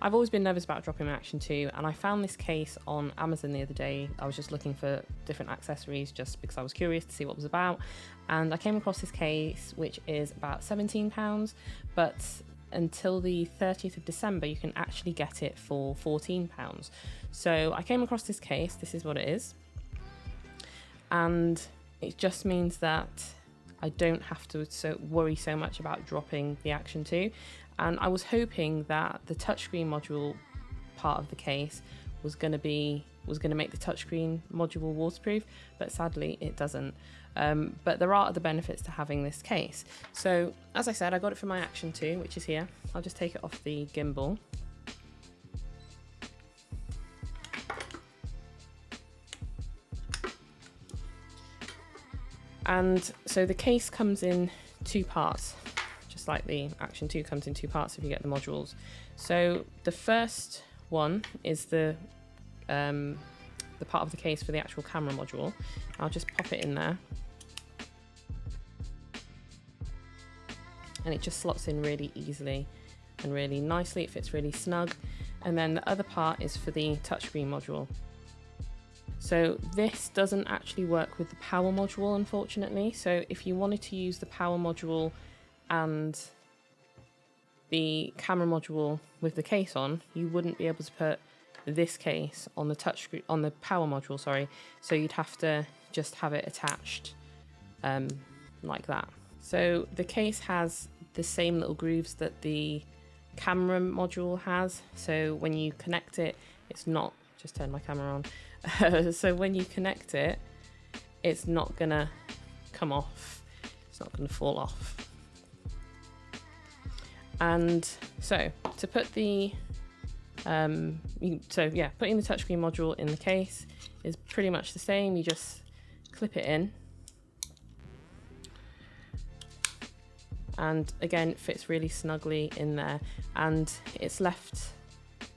I've always been nervous about dropping my Action 2, and I found this case on Amazon the other day. I was just looking for different accessories just because I was curious to see what it was about, and I came across this case which is about £17, but until the 30th of December you can actually get it for £14. So I came across this case. This is what it is, and it just means that I don't have to worry so much about dropping the Action 2. And I was hoping that the touchscreen module part of the case was going to make the touchscreen module waterproof, but sadly it doesn't. But there are other benefits to having this case. So as I said, I got it for my Action 2, which is here. I'll just take it off the gimbal. And so the case comes in two parts, just like the Action 2 comes in two parts if you get the modules. So the first one is the part of the case for the actual camera module. I'll just pop it in there. And it just slots in really easily and really nicely. It fits really snug. And then the other part is for the touchscreen module. So this doesn't actually work with the power module, unfortunately. So if you wanted to use the power module and the camera module with the case on, you wouldn't be able to put this case on the touchscreen, on the power module, sorry. So you'd have to just have it attached like that. So the case has the same little grooves that the camera module has. So when you connect it, it's not, just turn my camera on. So when you connect it, it's not gonna come off. It's not gonna fall off. And so to put the, putting the touchscreen module in the case is pretty much the same. You just clip it in. And again, it fits really snugly in there, and it's left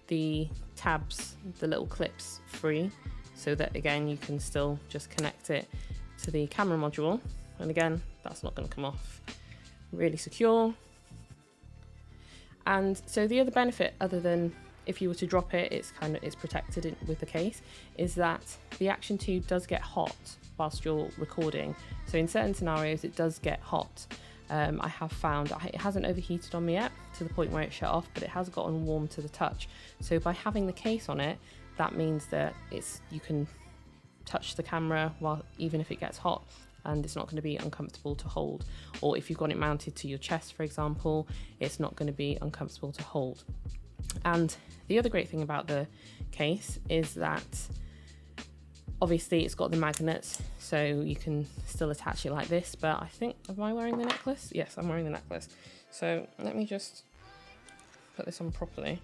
the tabs, the little clips, free, so that again you can still just connect it to the camera module, and again that's not going to come off. Really secure. And so the other benefit, other than if you were to drop it, it's protected with the case, is that the Action 2 does get hot whilst you're recording. So in certain scenarios it does get hot. I have found it hasn't overheated on me yet to the point where it shut off, but it has gotten warm to the touch. So by having the case on it, that means that you can touch the camera even if it gets hot, and it's not going to be uncomfortable to hold. Or if you've got it mounted to your chest, for example, it's not going to be uncomfortable to hold. And the other great thing about the case is that obviously it's got the magnets, so you can still attach it like this, but I think, am I wearing the necklace? Yes, I'm wearing the necklace. So let me just put this on properly.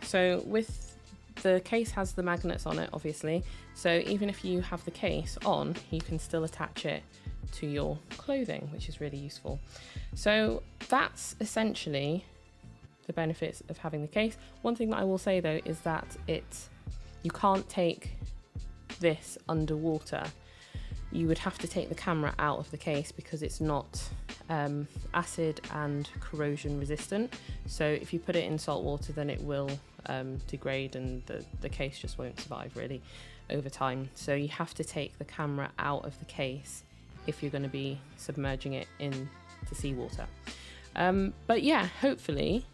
So with the case has the magnets on it, obviously. So even if you have the case on, you can still attach it to your clothing, which is really useful. So that's essentially the benefits of having the case. One thing that I will say though is that you can't take this underwater. You would have to take the camera out of the case because it's not acid and corrosion resistant. So if you put it in salt water, then it will degrade, and the case just won't survive really over time. So you have to take the camera out of the case if you're going to be submerging it into seawater. But yeah, hopefully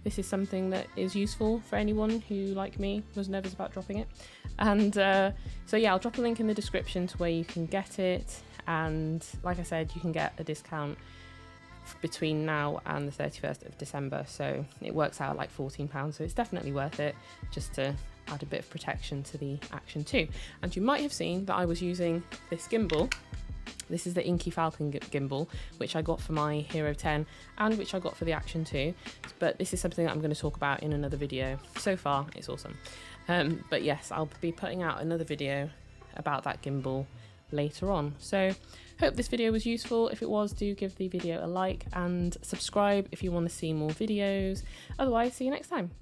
this is something that is useful for anyone who, like me, was nervous about dropping it. And so yeah, I'll drop a link in the description to where you can get it. And like I said, you can get a discount between now and the 31st of December. So it works out like £14. So it's definitely worth it, just to add a bit of protection to the Action 2. And you might have seen that I was using this gimbal. This is the Inky Falcon gimbal, which I got for my Hero 10 and which I got for the Action 2. But this is something that I'm going to talk about in another video. So far, it's awesome. But yes, I'll be putting out another video about that gimbal later on. So hope this video was useful. If it was, do give the video a like and subscribe if you want to see more videos. Otherwise, see you next time.